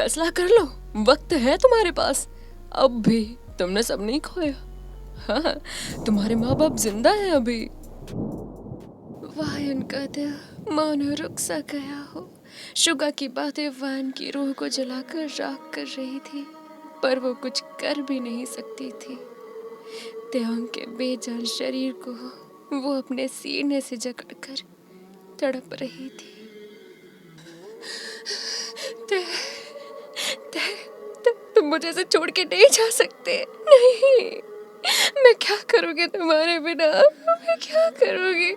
फैसला कर लो, वक्त है तुम्हारे पास। अब भी तुमने सब नहीं खोया। हाँ, तुम्हारे माँ बाप जिंदा हैं अभी। वायन का दिल मानो रुक सा गया हो। शुगा की बातें वायन की रूह को जलाकर राख कर रही थी, पर वो कुछ कर भी नहीं सकती थी। त्योंग के बेजान शरीर को वो अपने सीने से जकड़कर तड़प रही थी। ते, ते, तुम मुझे ऐसे छोड़ के नहीं जा सकते। नहीं, मैं क्या करूँगी तुम्हारे बिना? मैं क्या करूँगी?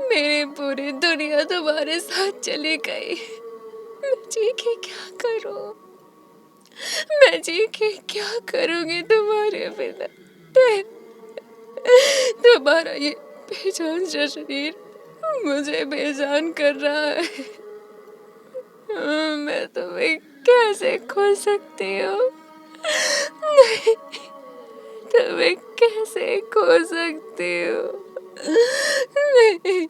मेरी पूरी दुनिया तुम्हारे साथ चली गई। मैं जी के क्या करूँ? मैं जी के क्या करूँगी तुम्हारे बिना? तुम्हारा ये बेजान सा शरीर मुझे बेजान कर रहा है। मैं तुम्हें कैसे खो सकती हूँ? नहीं, तुम्हें कैसे खो सकती हूँ? नहीं,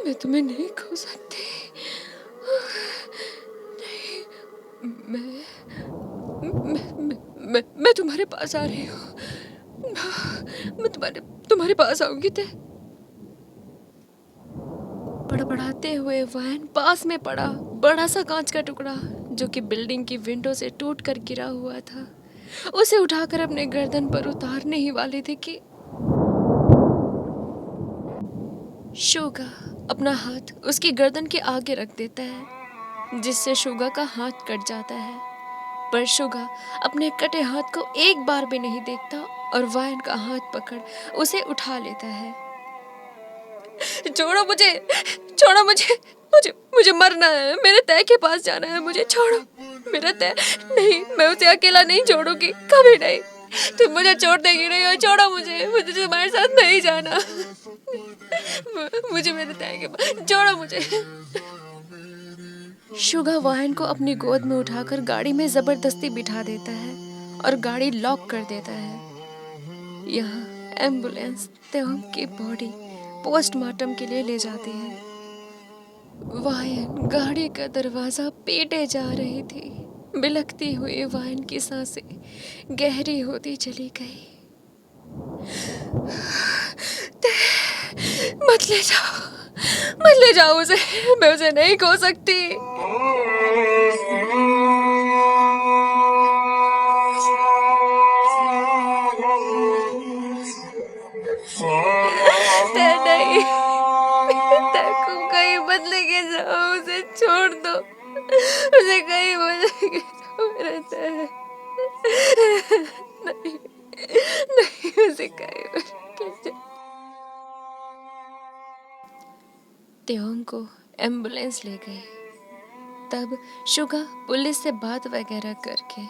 मैं तुम्हें नहीं खो सकती। मैं मैं तुम्हारे पास आ रही हूँ। मैं तुम्हारे पास आऊंगी। बड़बड़ाते हुए वायन पास में पड़ा बड़ा सा कांच का टुकड़ा जो कि बिल्डिंग की विंडो से टूट कर गिरा हुआ था। उसे उठाकर अपने गर्दन पर उतारने ही वाले थे कि शुगा अपना हाथ उसकी गर्दन के आगे रख देता है, जिससे शुगा का हाथ कट जाता है। पर शुगा अपने कटे हाथ को एक बार भी नहीं देखता और वायन का हाथ पकड़ उसे उठा लेता है। छोड़ो मुझे, छोड़ो मुझे, मुझे मुझे मरना है। मेरे तय के पास जाना है। मुझे छोड़ो, मेरा तय। नहीं, मैं उसे अकेला नहीं छोड़ूंगी, कभी नहीं। तुम मुझे छोड़ देगी नहीं। और छोड़ो मुझे, मुझे तुम्हारे साथ नहीं जाना। मुझे मेरे तय के पास छोड़ो मुझे। शुगा वाहन को अपनी गोद में उठाकर गाड़ी में जबरदस्ती बिठा देता है और गाड़ी लॉक कर देता है। यहाँ एम्बुलेंस त्योंग की बॉडी पोस्टमार्टम के लिए ले जाती है। वायन गाड़ी का दरवाजा पीटे जा रही थी। बिलखती हुई वायन की सांसें गहरी होती चली गई। मत ले जाओ, मत ले जाओ उसे। मैं उसे नहीं खो सकती। नहीं, को कहीं मत लेके जाओ। उसे छोड़ दो, उसे कहीं मत लेके जाओ। मेरा तय नहीं, नहीं, उसे कहीं मत लेके जाओ। त्योंग को एम्बुलेंस ले गई। तब शुगा पुलिस से बात वगैरह करके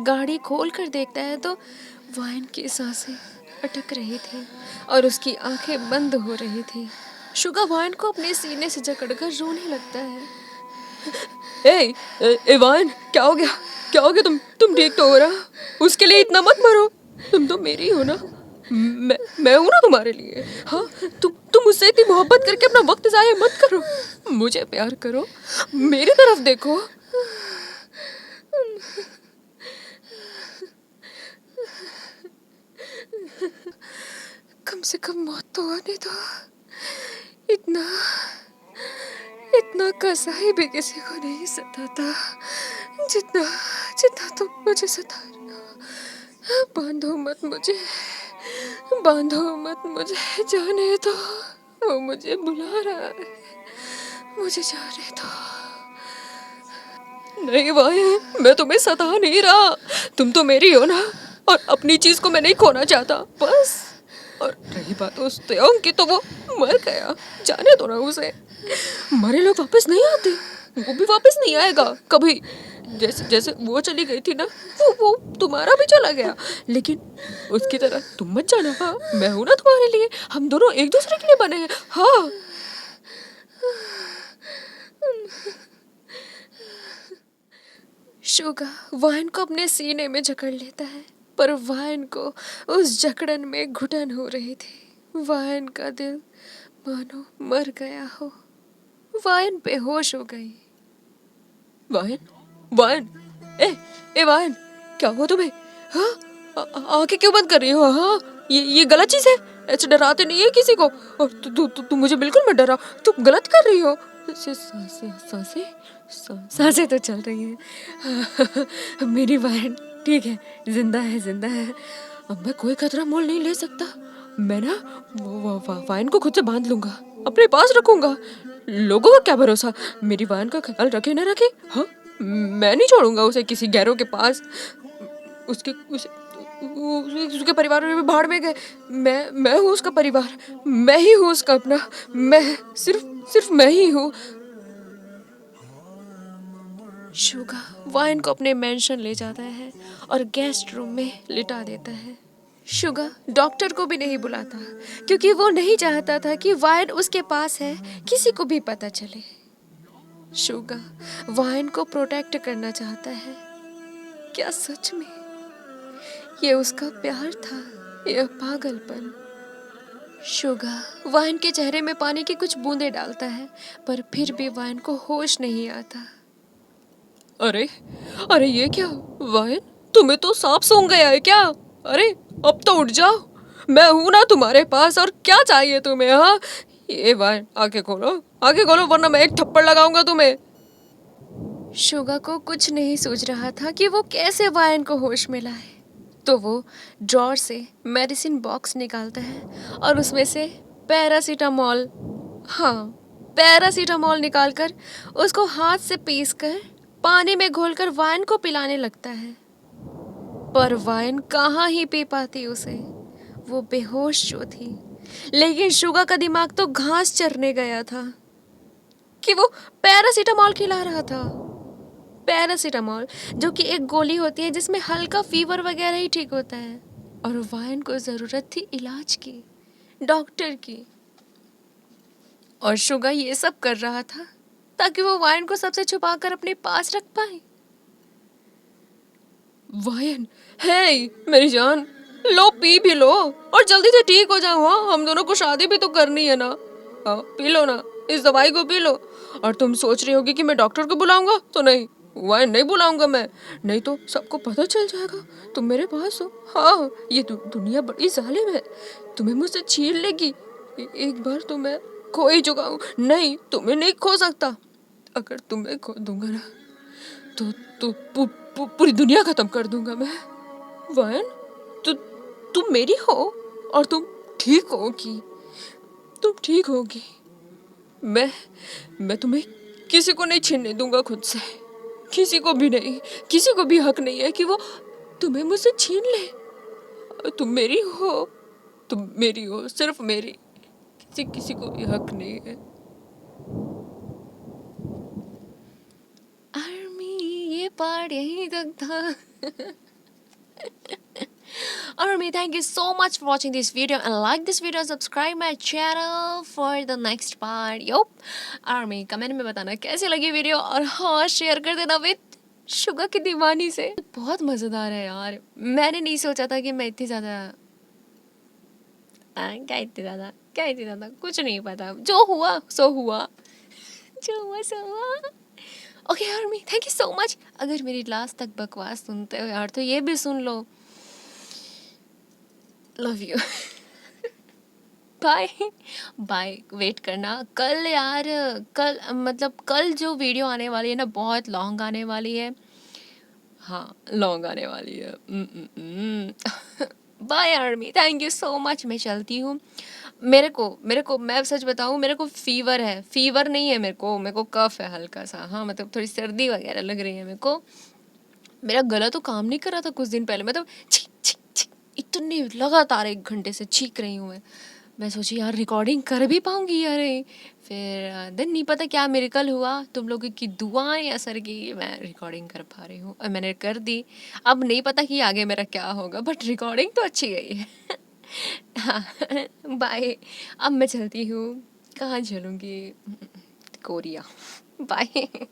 गाड़ी खोल कर देखता है तो वायन की सांसें अटक रही थी और उसकी आंखें बंद हो रही थी। शुगा वायन को अपने सीने से जकड़कर रोने लगता है। ए वायन, क्या हो गया? क्या हो गया? तुम ठीक तो हो रहा? उसके लिए इतना मत मरो। तुम तो मेरी हो ना। मैं हूं ना तुम्हारे लिए। हाँ, तुम मुझसे इतनी मोहब्बत करके अपना वक्त जाया मत करो। मुझे प्यार करो, मेरी तरफ देखो। कम से कम मौत तो आने दो। इतना इतना कसाई भी किसी को नहीं सताता जितना जितना तुम मुझे सता रहे हो। बांधो मत मुझे, बांधो मत मुझे, जाने दो। वो मुझे बुला रहा है, मुझे जाने दो। नहीं भाई, मैं तुम्हें सता नहीं रहा। तुम तो मेरी हो ना, और अपनी चीज को मैं नहीं खोना चाहता, बस। और रही बात उस त्योंग की, तो वो मर गया, जाने दो ना उसे। मरे लोग वापस नहीं आते, वो भी वापस नहीं आएगा कभी। जैसे जैसे वो चली गई थी ना, वो तुम्हारा भी चला गया। लेकिन उसकी तरह तुम मत जाना। हाँ, मैं हूं ना तुम्हारे लिए। हम दोनों एक दूसरे के लिए बने हैं। हाँ। शुगा वायन को अपने सीने में जकड़ लेता है, पर वायन को उस जकड़न में घुटन हो रही थी। वायन का दिल मानो मर गया हो। वायन बेहोश हो गई। वायन, वायन, ए वायन, क्या हुआ तुम्हें? हाँ, आंखें क्यों बंद कर रही हो? हाँ, ये गलत चीज है। ऐसे डराते नहीं है किसी को। और तू मुझे बिल्कुल मत डरा। तू गलत कर रही हो। सांसें सांसें सांसें तो चल रही हैं। मेरी वायन ठीक है, जिंदा है, जिंदा है। अब मैं कोई खतरा मोल नहीं ले सकता। मैं ना वायन को खुद से बांध लूंगा, अपने पास रखूंगा। लोगों का क्या भरोसा, मेरी वायन का ख्याल रखे न रखे। हाँ, मैं नहीं छोड़ूंगा उसे किसी गैरों के पास। उसके उसके परिवार में भी भाड़ में गए। मैं हूँ उसका परिवार, मैं ही हूँ उसका अपना। मैं सिर्फ मैं ही हूँ। शुगा वाइन को अपने मेंशन ले जाता है और गेस्ट रूम में लिटा देता है। शुगा डॉक्टर को भी नहीं बुलाता क्योंकि वो नहीं चाहता था कि वाइन उसके पास है किसी को भी पता चले। शुगा वाइन को प्रोटेक्ट करना चाहता है। क्या सच में ये उसका प्यार था या पागलपन? शुगा वाइन के चेहरे में पानी की कुछ बूंदें डालता है, पर फिर भी वाइन को होश नहीं आता। अरे अरे ये क्या वाइन, तुम्हें तो सांप सूंघ गया है क्या? अरे अब तो उठ जाओ, मैं हूं ना तुम्हारे पास। और क्या चाहिए तुम्हें? हाँ, ये वाइन आंखें खोलो वरना मैं एक थप्पड़ लगाऊंगा तुम्हें। शुगा को कुछ नहीं सूझ रहा था कि वो कैसे वाइन को होश में लाए। तो वो ड्रॉर से मेडिसिन बॉक्स निकालता है और उसमें से पैरासीटामोल, हाँ, पैरासीटामोल निकालकर उसको हाथ से पीसकर पानी में घोलकर वाइन को पिलाने लगता है। पर वाइन कहाँ ही पी पाती उसे, वो बेहोश जो थी। लेकिन शुगा का दिमाग तो घास चरने गया था कि वो पैरासीटामोल खिला रहा था। पैरासीटामोल जो कि एक गोली होती है जिसमें हल्का फीवर वगैरह ही ठीक होता है। और वाइन को जरूरत थी इलाज की, डॉक्टर की। और शुगा ये सब कर रहा था ताकि वो वाइन को सबसे छुपाकर अपने पास रख पाए। वाइन, हे मेरी जान, लो पी भी लो और जल्दी से ठीक हो जाओ। हाँ, हम दोनों को शादी भी तो करनी है ना। हाँ, पी लो ना, इस दवाई को पी लो। और तुम सोच रही होगी कि मैं डॉक्टर को बुलाऊंगा, तो नहीं, वाइन नहीं बुलाऊंगा मैं। नहीं तो सबको पता चल जाएगा तुम मेरे पास हो। हाँ, ये दुनिया बड़ी जालिम है, तुम्हें मुझसे छीन लेगी। एक बार तो मैं खो ही चुका हूँ। नहीं, तुम्हें नहीं खो सकता। अगर तुम्हें खो दूंगा ना तो पूरी दुनिया खत्म कर दूंगा मैं। वाइन, तुम मेरी हो और तुम ठीक होगी, तुम ठीक होगी। मैं तुम्हें किसी को नहीं छीनने दूंगा खुद से। किसी को भी नहीं, किसी को भी हक नहीं है कि वो तुम्हें मुझसे छीन ले। तुम मेरी हो, तुम मेरी हो, सिर्फ मेरी। किसी को भी हक नहीं है। आर्मी, ये पार्ट यहीं तक था। Army, thank you so much for watching this video and like this video, subscribe my channel for the next part. Yup, Army comment में बताना कैसी लगी वीडियो और हाँ शेयर कर देना विद शुगा की दीवानी से। बहुत मज़ेदार है यार, मैंने नहीं सोचा था कि मैं इतनी ज़्यादा क्या इतनी ज़्यादा कुछ नहीं पता। जो हुआ सो हुआ, जो हुआ सो हुआ। Okay army, thank you so much. अगर मेरी लास्ट तक बकवास सुनते हो यार तो ये भी सुन लो। Love you. Bye bye. Wait करना कल यार, कल मतलब कल जो वीडियो आने वाली है ना बहुत लॉन्ग आने वाली है। हाँ, लॉन्ग आने वाली है। Bye army, thank you so much. मैं चलती हूँ। मेरे को मैं सच बताऊँ, मेरे को फीवर है। फीवर नहीं है मेरे को कफ है हल्का सा। हाँ, मतलब थोड़ी सर्दी वगैरह लग रही है मेरे को। मेरा गला तो काम नहीं कर रहा था कुछ दिन पहले, मतलब छींक छींक छींक इतनी लगातार 1 घंटे से छींक रही हूँ मैं सोची यार रिकॉर्डिंग कर भी पाऊंगी यार। फिर दिन नहीं पता क्या मिरेकल हुआ, तुम लोगों की दुआएं असर की, मैं रिकॉर्डिंग कर पा रही हूँ और मैंने कर दी। अब नहीं पता कि आगे मेरा क्या होगा, बट रिकॉर्डिंग तो अच्छी गई है। हाँ, बाय। अब मैं चलती हूँ। कहाँ चलूँगी? कोरिया। बाय।